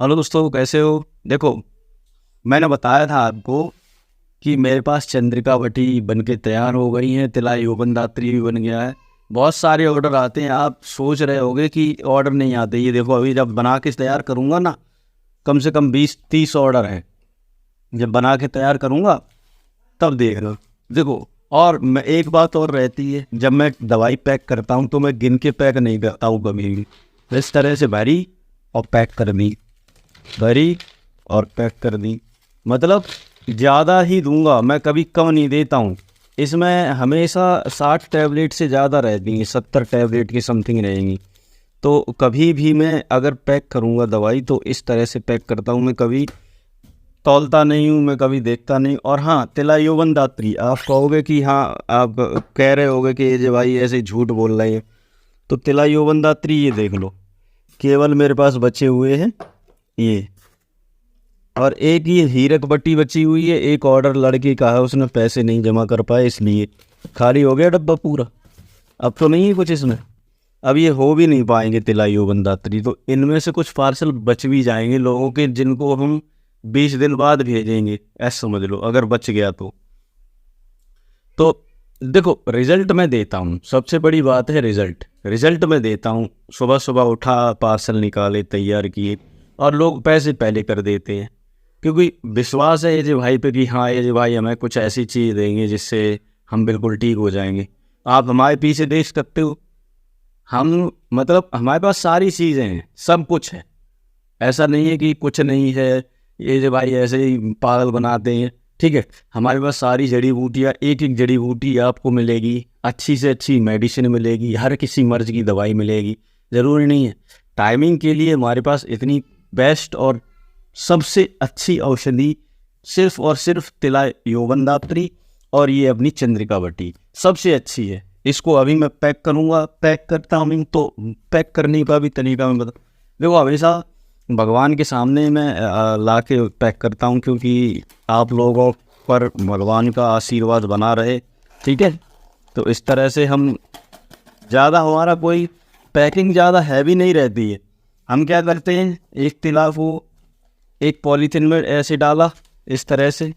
Hello दोस्तों, कैसे हो? देखो, मैंने बताया था आपको कि मेरे पास चंद्रिका वटी बन के तैयार हो गई है, तिलाई ओवन दात्री भी बन गया है। बहुत सारे ऑर्डर आते हैं। आप सोच रहे होगे कि ऑर्डर नहीं आते। ये देखो, अभी जब बना के तैयार करूँगा ना, कम से कम 20-30 ऑर्डर है। जब बना के तैयार करूँगा तब देख लो। देखो, और मैं एक बात और रहती है, जब मैं दवाई पैक करता हूँ तो मैं गिन के पैक नहीं करता हूँ कभी भी। इस तरह से भरी और पैक कर दी, भरी और पैक कर दी। मतलब ज़्यादा ही दूंगा मैं, कभी कम नहीं देता हूँ। इसमें हमेशा 60 टैबलेट से ज़्यादा रहती हैं, 70 टैबलेट की समथिंग रहेंगी। तो कभी भी मैं अगर पैक करूँगा दवाई तो इस तरह से पैक करता हूँ। मैं कभी तौलता नहीं हूँ, मैं कभी देखता नहीं। और हाँ, तिलायोवन दात्री, आप कहोगे कि हाँ, आप कह रहे होगे कि ये जो भाई ऐसे झूठ बोल रहे हैं। तो तिलायोवन दात्री ये देख लो, केवल मेरे पास बचे हुए हैं ये। और एक ये हीरक बट्टी बची हुई है, एक ऑर्डर लड़के का है, उसने पैसे नहीं जमा कर पाए इसलिए खाली हो गया डब्बा पूरा। अब तो नहीं है कुछ इसमें। अब ये हो भी नहीं पाएंगे तिलाई बंदात्री। तो इनमें से कुछ पार्सल बच भी जाएंगे लोगों के, जिनको हम 20 दिन बाद भेजेंगे, ऐसा समझ लो, अगर बच गया तो देखो, रिजल्ट मैं देता हूँ। सबसे बड़ी बात है रिजल्ट। रिजल्ट मैं देता हूँ। सुबह सुबह उठा, पार्सल निकाले, तैयार किए, और लोग पैसे पहले कर देते हैं, क्योंकि विश्वास है ये भाई पे कि हाँ, ये भाई हमें कुछ ऐसी चीज़ देंगे जिससे हम बिल्कुल ठीक हो जाएंगे। आप हमारे पीछे देख सकते हो, हम मतलब हमारे पास सारी चीज़ें हैं, सब कुछ है। ऐसा नहीं है कि कुछ नहीं है, ये जो भाई ऐसे ही पागल बनाते हैं। ठीक है, हमारे पास सारी जड़ी बूटियाँ, एक एक जड़ी बूटी आपको मिलेगी, अच्छी से अच्छी मेडिसिन मिलेगी, हर किसी मर्ज की दवाई मिलेगी। ज़रूरी नहीं है, टाइमिंग के लिए हमारे पास इतनी बेस्ट और सबसे अच्छी औषधि सिर्फ और सिर्फ तिला यौवनदात्री और ये अपनी चंद्रिका वटी सबसे अच्छी है। इसको अभी मैं पैक करूँगा, पैक करता हूँ तो पैक करने का भी तरीका मैं बता। देखो, हमेशा भगवान के सामने मैं ला के पैक करता हूँ, क्योंकि आप लोगों पर भगवान का आशीर्वाद बना रहे। ठीक है, तो इस तरह से हम ज़्यादा, हमारा कोई पैकिंग ज़्यादा हैवी नहीं रहती है। हम क्या करते हैं, एक तिला को एक पॉलीथीन में ऐसे डाला इस तरह से,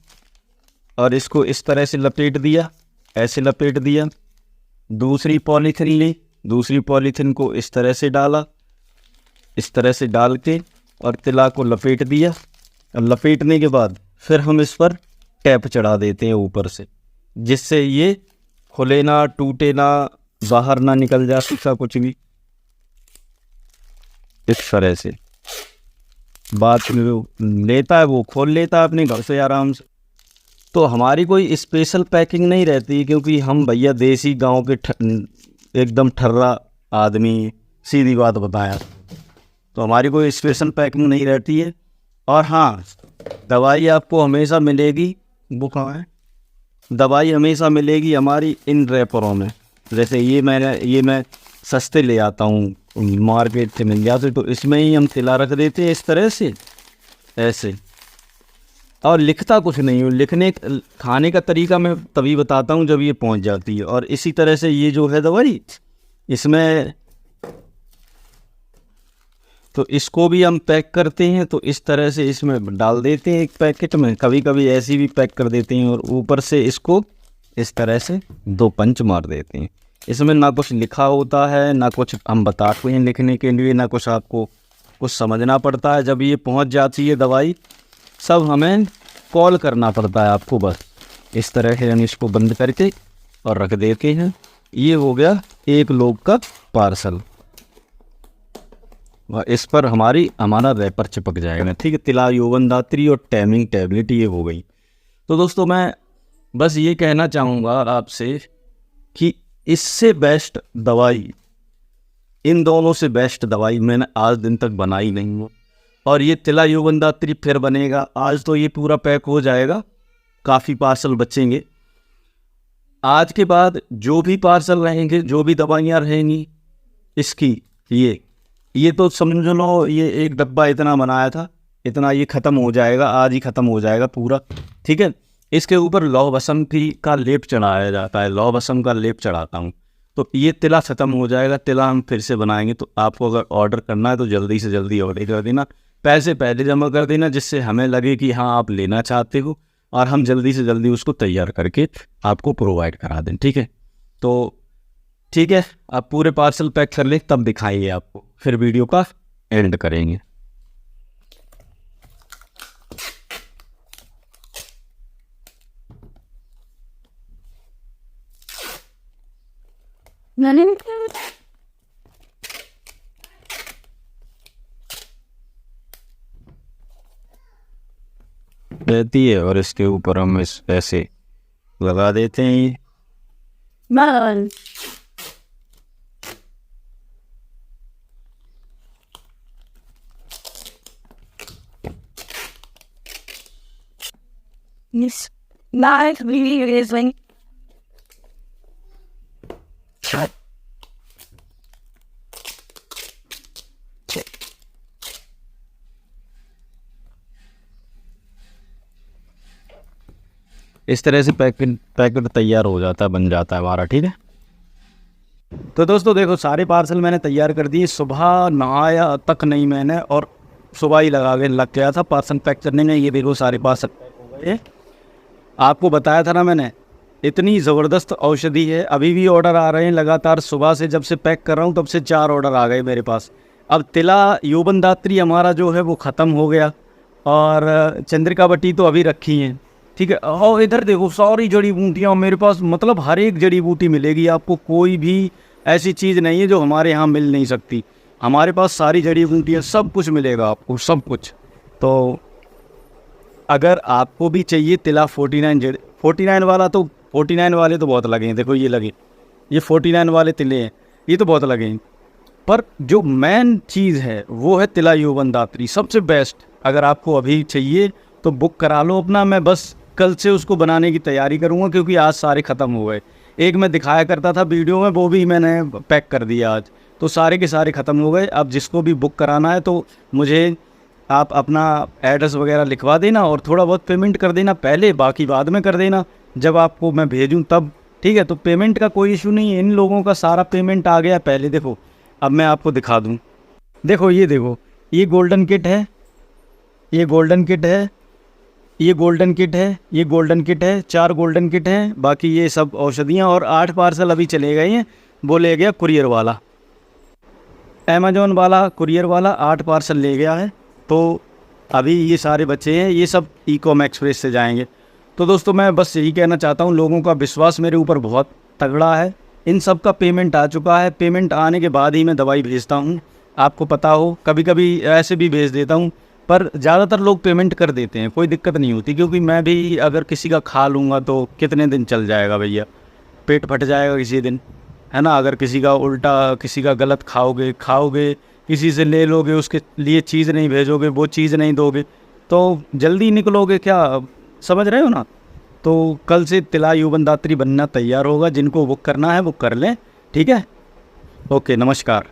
और इसको इस तरह से लपेट दिया, ऐसे लपेट दिया। दूसरी पॉलीथीन ली, दूसरी पॉलीथीन को इस तरह से डाला, इस तरह से डाल के और तिला को लपेट दिया। और लपेटने के बाद फिर हम इस पर टैप चढ़ा देते हैं ऊपर से, जिससे ये खुले ना, टूटे ना, बाहर ना निकल जाए इसका कुछ भी। इस तरह से बात लेता है, वो खोल लेता है अपने घर से आराम से। तो हमारी कोई स्पेशल पैकिंग नहीं रहती, क्योंकि हम भैया देसी गांव के एकदम ठर्रा आदमी, सीधी बात बताया। तो हमारी कोई स्पेशल पैकिंग नहीं रहती है। और हाँ, दवाई आपको हमेशा मिलेगी। वो कहाँ है? दवाई हमेशा मिलेगी हमारी इन रैपरों में। जैसे ये मैं सस्ते ले आता हूँ, मार्केट से मिल जाते, तो इसमें ही हम तिला रख देते हैं इस तरह से, ऐसे। और लिखता कुछ नहीं हूँ, लिखने खाने का तरीका मैं तभी बताता हूँ जब ये पहुँच जाती है। और इसी तरह से ये जो है दवाई, इसमें तो इसको भी हम पैक करते हैं, तो इस तरह से इसमें डाल देते हैं एक पैकेट में। कभी कभी ऐसी भी पैक कर देते हैं, और ऊपर से इसको इस तरह से 2 पंच मार देते हैं। इसमें ना कुछ लिखा होता है, ना कुछ हम बताते हैं लिखने के लिए, ना कुछ आपको कुछ समझना पड़ता है। जब ये पहुंच जाती है दवाई, सब हमें कॉल करना पड़ता है आपको बस। इस तरह से हम इसको बंद करके और रख देते हैं। ये हो गया एक लोग का पार्सल, इस पर हमारा रैपर चिपक जाएगा। ठीक है, तिला यौवनदात्री और टाइमिंग टैबलेट ये हो गई। तो दोस्तों, मैं बस ये कहना चाहूँगा आपसे कि इससे बेस्ट दवाई, इन दोनों से बेस्ट दवाई मैंने आज दिन तक बनाई नहीं हूँ। और ये तिला यौवनदात्री फिर बनेगा। आज तो ये पूरा पैक हो जाएगा, काफ़ी पार्सल बचेंगे। आज के बाद जो भी पार्सल रहेंगे, जो भी दवाइयाँ रहेंगी इसकी, ये तो समझ लो, ये एक डब्बा इतना बनाया था, इतना ये ख़त्म हो जाएगा, आज ही ख़त्म हो जाएगा पूरा। ठीक है, इसके ऊपर लौह भस्म का लेप चढ़ाया जाता है, लौह भस्म का लेप चढ़ाता हूँ। तो ये तिला ख़त्म हो जाएगा, तिला हम फिर से बनाएंगे। तो आपको अगर ऑर्डर करना है तो जल्दी से जल्दी ऑर्डर कर देना। पैसे पहले जमा कर देना, जिससे हमें लगे कि हाँ आप लेना चाहते हो, और हम जल्दी से जल्दी उसको तैयार करके आपको प्रोवाइड करा दें। ठीक है, तो ठीक है, आप पूरे पार्सल पैक कर लें तब दिखाएंगे आपको, फिर वीडियो का एंड करेंगे। रहती है और इसके ऊपर हम इस ऐसे लगा देते हैं ये। Yes. Live video is like इस तरह से पैकेट तैयार हो जाता है, बन जाता है हमारा। ठीक है, तो दोस्तों देखो सारे पार्सल मैंने तैयार कर दिए। सुबह नहाया तक नहीं मैंने, और सुबह ही लग गया था पार्सल पैक करने में। ये देखो सारे पार्सल पैक हो गए। आपको बताया था ना मैंने, इतनी ज़बरदस्त औषधि है। अभी भी ऑर्डर आ रहे हैं लगातार, सुबह से जब से पैक कर रहा हूँ तब से 4 ऑर्डर आ गए मेरे पास। अब तिला योबनदात्री हमारा जो है वो ख़त्म हो गया, और चंद्रिका बटी तो अभी रखी हैं। ठीक है, और इधर देखो सारी जड़ी बूटियाँ मेरे पास, मतलब हर एक जड़ी बूटी मिलेगी आपको, कोई भी ऐसी चीज़ नहीं है जो हमारे यहाँ मिल नहीं सकती। हमारे पास सारी जड़ी बूटियाँ, सब कुछ मिलेगा आपको, सब कुछ। तो अगर आपको भी चाहिए तिला 49 वाला, तो 49 वाले तो बहुत लगे हैं। देखो ये लगे, ये 49 वाले तिले हैं, ये तो बहुत लगे हैं। पर जो मेन चीज़ है वो है तिला योबनदात्री, सबसे बेस्ट। अगर आपको अभी चाहिए तो बुक करा लो अपना। मैं बस कल से उसको बनाने की तैयारी करूँगा, क्योंकि आज सारे ख़त्म हो गए। एक मैं दिखाया करता था वीडियो में, वो भी मैंने पैक कर दिया आज, तो सारे के सारे ख़त्म हो गए। अब जिसको भी बुक कराना है तो मुझे आप अपना एड्रेस वगैरह लिखवा देना, और थोड़ा बहुत पेमेंट कर देना पहले, बाकी बाद में कर देना जब आपको मैं भेजूं तब। ठीक है, तो पेमेंट का कोई इशू नहीं है। इन लोगों का सारा पेमेंट आ गया पहले। देखो अब मैं आपको दिखा दूं, देखो ये देखो, ये गोल्डन किट है, ये गोल्डन किट है, ये गोल्डन किट है, ये गोल्डन किट है, 4 गोल्डन किट हैं। बाकी ये सब औषधियाँ, और 8 पार्सल अभी चले गए हैं। वो ले गया कुरियर वाला, अमेजोन वाला कुरियर वाला 8 पार्सल ले गया है। तो अभी ये सारे बच्चे हैं, ये सब ई-कॉम एक्सप्रेस से जाएंगे। तो दोस्तों मैं बस यही कहना चाहता हूँ, लोगों का विश्वास मेरे ऊपर बहुत तगड़ा है। इन सब का पेमेंट आ चुका है, पेमेंट आने के बाद ही मैं दवाई भेजता हूँ। आपको पता हो, कभी कभी ऐसे भी भेज देता हूँ, पर ज़्यादातर लोग पेमेंट कर देते हैं, कोई दिक्कत नहीं होती। क्योंकि मैं भी अगर किसी का खा लूँगा तो कितने दिन चल जाएगा भैया, पेट फट जाएगा किसी दिन, है ना। अगर किसी का उल्टा, किसी का गलत खाओगे, किसी से ले लोगे, उसके लिए चीज़ नहीं भेजोगे, वो चीज़ नहीं दोगे, तो जल्दी निकलोगे क्या, समझ रहे हो ना। तो कल से तिला योबनदात्री बनना तैयार होगा। जिनको बुक करना है वो कर लें। ठीक है, ओके, नमस्कार।